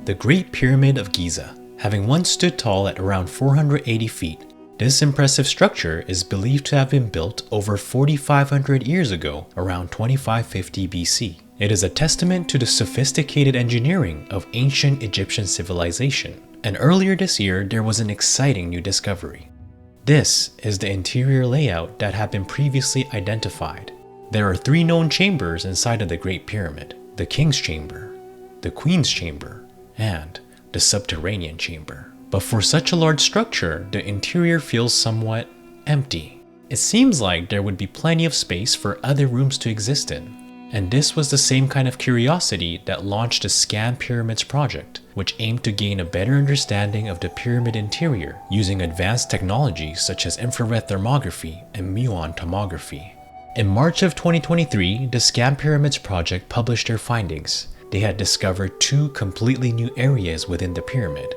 The Great Pyramid of Giza. Having once stood tall at around 480 feet, this impressive structure is believed to have been built over 4,500 years ago, around 2550 BC. It is a testament to the sophisticated engineering of ancient Egyptian civilization. And earlier this year, there was an exciting new discovery. This is the interior layout that had been previously identified. There are 3 known chambers inside of the Great Pyramid: the King's Chamber, the Queen's Chamber, and the Subterranean Chamber. But for such a large structure, the interior feels somewhat empty. It seems like there would be plenty of space for other rooms to exist in. And this was the same kind of curiosity that launched the ScanPyramids Project, which aimed to gain a better understanding of the pyramid interior using advanced technologies such as infrared thermography and muon tomography. In March of 2023, the ScanPyramids Project published their findings. They had discovered 2 completely new areas within the pyramid.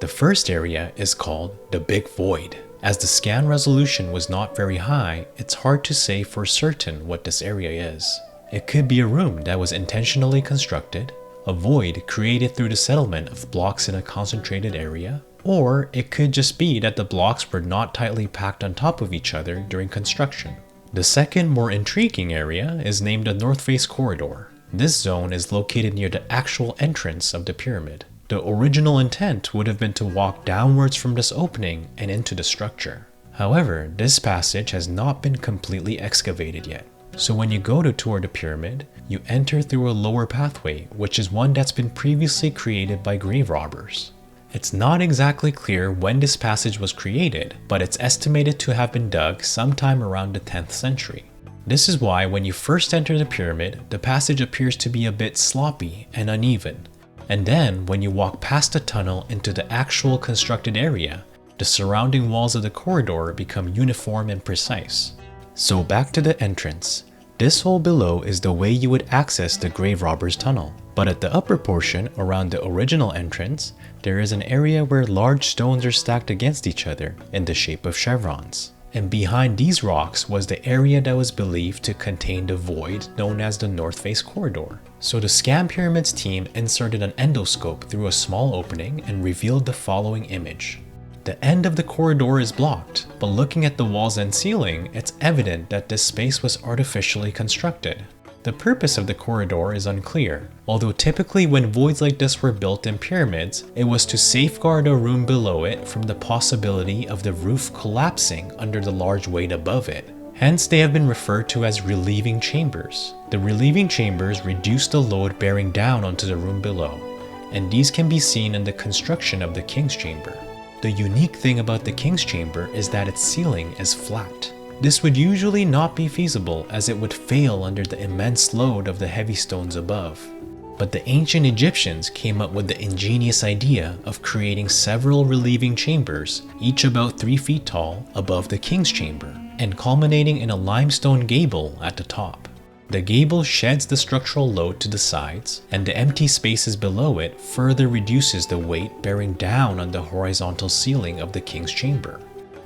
The first area is called the Big Void. As the scan resolution was not very high, it's hard to say for certain what this area is. It could be a room that was intentionally constructed, a void created through the settlement of blocks in a concentrated area, or it could just be that the blocks were not tightly packed on top of each other during construction. The second, more intriguing area is named the North Face Corridor. This zone is located near the actual entrance of the pyramid. The original intent would have been to walk downwards from this opening and into the structure. However, this passage has not been completely excavated yet. So when you go to tour the pyramid, you enter through a lower pathway, which is one that's been previously created by grave robbers. It's not exactly clear when this passage was created, but it's estimated to have been dug sometime around the 10th century. This is why when you first enter the pyramid, the passage appears to be a bit sloppy and uneven. And then when you walk past the tunnel into the actual constructed area, the surrounding walls of the corridor become uniform and precise. So back to the entrance. This hole below is the way you would access the grave robbers tunnel. But at the upper portion around the original entrance, there is an area where large stones are stacked against each other in the shape of chevrons. And behind these rocks was the area that was believed to contain the void known as the North Face Corridor. So the ScanPyramids team inserted an endoscope through a small opening and revealed the following image. The end of the corridor is blocked, but looking at the walls and ceiling, it's evident that this space was artificially constructed. The purpose of the corridor is unclear, although typically when voids like this were built in pyramids, it was to safeguard a room below it from the possibility of the roof collapsing under the large weight above it. Hence, they have been referred to as relieving chambers. The relieving chambers reduce the load bearing down onto the room below, and these can be seen in the construction of the King's Chamber. The unique thing about the King's Chamber is that its ceiling is flat. This would usually not be feasible as it would fail under the immense load of the heavy stones above. But the ancient Egyptians came up with the ingenious idea of creating several relieving chambers, each about 3 feet tall, above the King's Chamber, and culminating in a limestone gable at the top. The gable sheds the structural load to the sides, and the empty spaces below it further reduces the weight bearing down on the horizontal ceiling of the King's Chamber.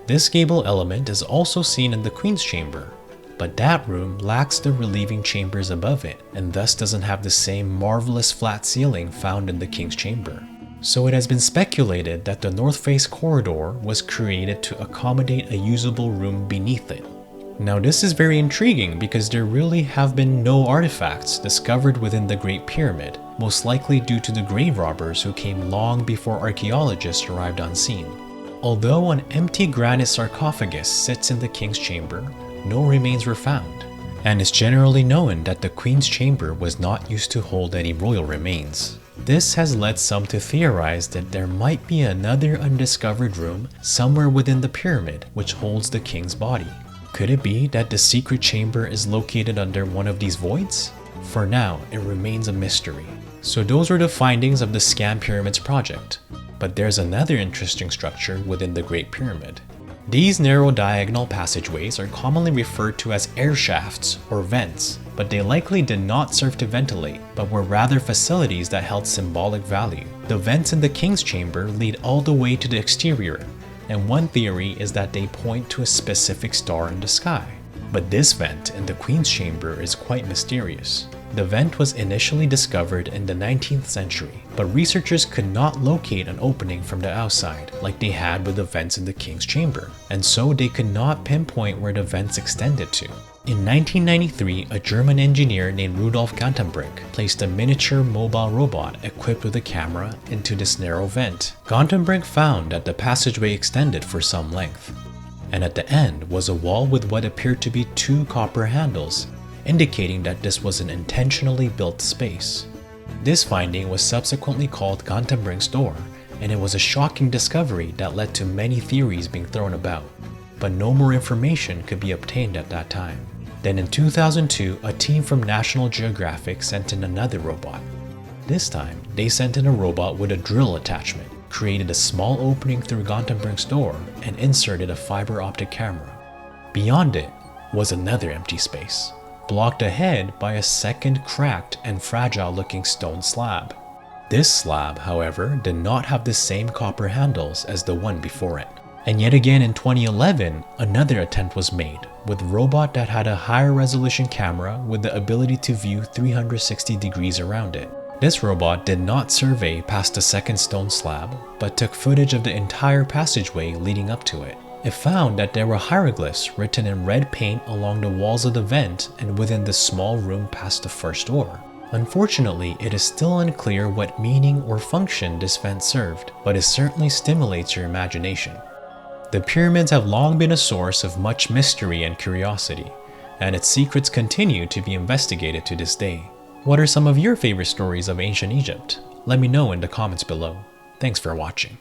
This gable element is also seen in the Queen's Chamber, but that room lacks the relieving chambers above it, and thus doesn't have the same marvelous flat ceiling found in the King's Chamber. So it has been speculated that the North Face Corridor was created to accommodate a usable room beneath it. Now this is very intriguing because there really have been no artifacts discovered within the Great Pyramid, most likely due to the grave robbers who came long before archaeologists arrived on scene. Although an empty granite sarcophagus sits in the King's Chamber, no remains were found, and it's generally known that the Queen's Chamber was not used to hold any royal remains. This has led some to theorize that there might be another undiscovered room somewhere within the pyramid which holds the king's body. Could it be that the secret chamber is located under one of these voids? For now, it remains a mystery. So those were the findings of the ScanPyramids Project. But there's another interesting structure within the Great Pyramid. These narrow diagonal passageways are commonly referred to as air shafts or vents, but they likely did not serve to ventilate, but were rather facilities that held symbolic value. The vents in the King's Chamber lead all the way to the exterior, and one theory is that they point to a specific star in the sky. But this vent in the Queen's Chamber is quite mysterious. The vent was initially discovered in the 19th century, but researchers could not locate an opening from the outside like they had with the vents in the king's chamber, and so they could not pinpoint where the vents extended to. In 1993, a German engineer named Rudolf Gantenbrink placed a miniature mobile robot equipped with a camera into this narrow vent. Gantenbrink found that the passageway extended for some length, and at the end was a wall with what appeared to be 2 copper handles, indicating that this was an intentionally built space. This finding was subsequently called Gantenbrink's door, and it was a shocking discovery that led to many theories being thrown about, but no more information could be obtained at that time. Then in 2002, a team from National Geographic sent in another robot. This time, they sent in a robot with a drill attachment, created a small opening through Gantenbrink's door, and inserted a fiber optic camera. Beyond it was another empty space, blocked ahead by a second cracked and fragile looking stone slab. This slab, however, did not have the same copper handles as the one before it. And yet again in 2011, another attempt was made with a robot that had a higher resolution camera with the ability to view 360 degrees around it. This robot did not survey past the second stone slab, but took footage of the entire passageway leading up to it. It found that there were hieroglyphs written in red paint along the walls of the vent and within the small room past the first door. Unfortunately, it is still unclear what meaning or function this vent served, but it certainly stimulates your imagination. The pyramids have long been a source of much mystery and curiosity, and its secrets continue to be investigated to this day. What are some of your favorite stories of ancient Egypt? Let me know in the comments below. Thanks for watching.